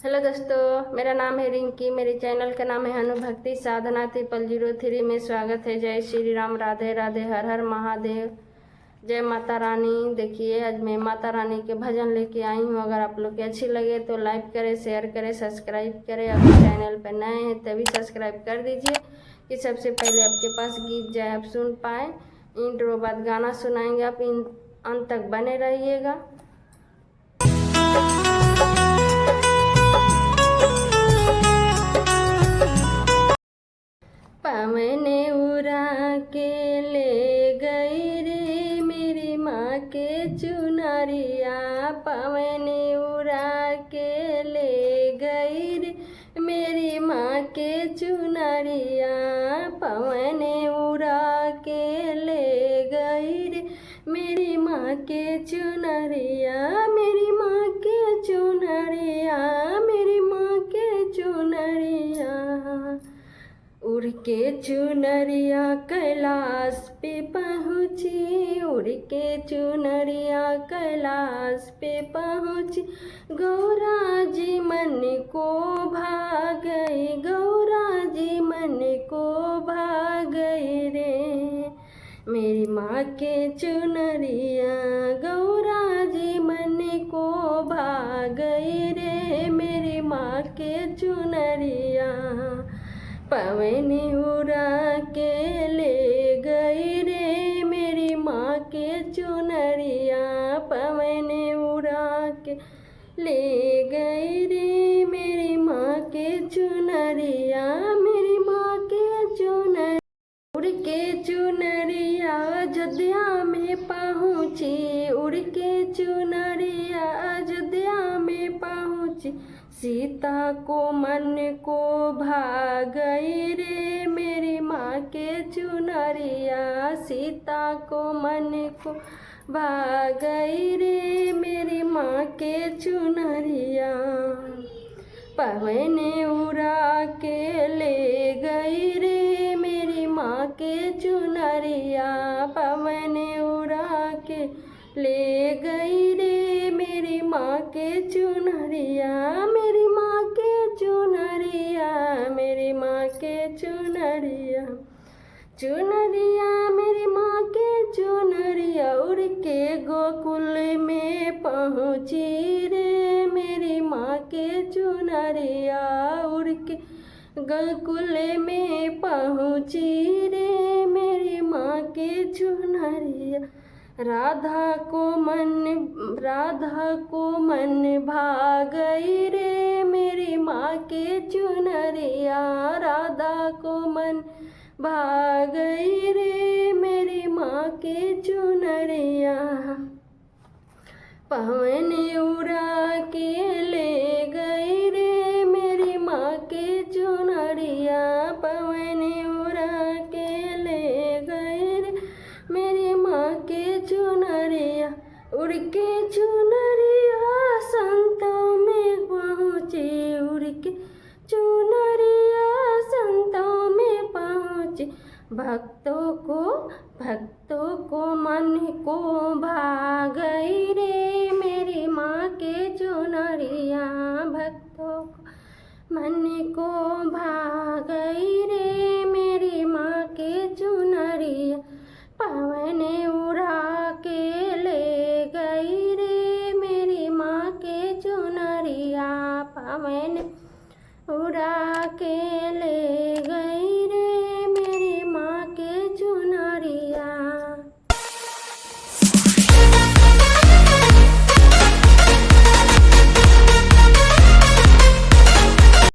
Hello दोस्तों, मेरा नाम है रिंकी। मेरे चैनल का नाम है अनुभक्ति साधना 003 में स्वागत है। जय श्री राम, राधे राधे, हर हर महादेव, जय माता रानी। देखिए, आज मैं माता रानी के भजन लेके आई हूँ। अगर आप लोग की अच्छी लगे तो लाइक करें, शेयर करें, सब्सक्राइब करें। अगर चैनल पर नए हैं तभी सब्सक्राइब कर दीजिए कि सबसे पहले आपके पास गीत जाए, आप सुन पाए। इंट्रो बाद गाना सुनाएंगे, आप अंत तक बने रहिएगा। पवने उड़ा के ले गई रे मेरी माँ के चुनरिया। पवने उड़ा के ले गई रे मेरी माँ के चुनरिया। पवने उड़ा के ले गई रे मेरी माँ के चुनरिया। मेरी माँ के चुनरिया, मेरी माँ के चुनरिया। उड़ के चुनरिया कैलाश पे पहुँची, उड़ के चुनरिया कैलाश पे पहुँची। गौरा जी मन को भा गई, गौरा जी मन को भा गई रे मेरी माँ के चुनरिया। गौरा जी मन को भा गई रे मेरी माँ के चुनरिया। पवन उड़ा के ले गई रे मेरी माँ के चुनरिया। पवन उड़ा के ले गई रे मेरी माँ के चुनरिया। मेरी माँ के चुनरिया। उड़ के चुनरिया अयोध्या में पहुँची, उड़ के चुनरिया अयोध्या में पहुँची। सीता को मन को भा गई रे मेरी माँ के चुनरिया। सीता को मन को भा गई रे मेरी माँ के चुनरिया। पवन उड़ा के ले गई रे मेरी माँ के चुनरिया। पवन उड़ा के ले गई रे मेरी माँ के चुनरिया। मेरी माँ के चुनरिया, मेरी माँ के चुनरिया। चुनरिया मेरी माँ के चुनरिया उड़ के गोकुल में पहुँची रे मेरी माँ के चुनरिया। उड़ के गोकुल में पहुँची रे मेरी माँ के चुनरिया। राधा को मन भा गई रे मेरी माँ के चुनरिया। राधा को मन भा गई रे मेरी माँ के चुनरिया। पवन उड़ा के ले गई रे मेरी माँ के चुनरिया। पवन उड़ा के ले गई रे मेरी माँ के चुनरिया। उड़ के चुनरिया संतों में पहुँची, उड़ के चुनरिया संतों में पहुँची। भक्तों को मन को भा गई रे मेरी माँ के चुनरिया। भक्तों को मन को भा गई रे मेरी माँ के चुनरिया। पवन उड़ा के ले गई रे मेरी माँ के चुनरिया। पवन उड़ा के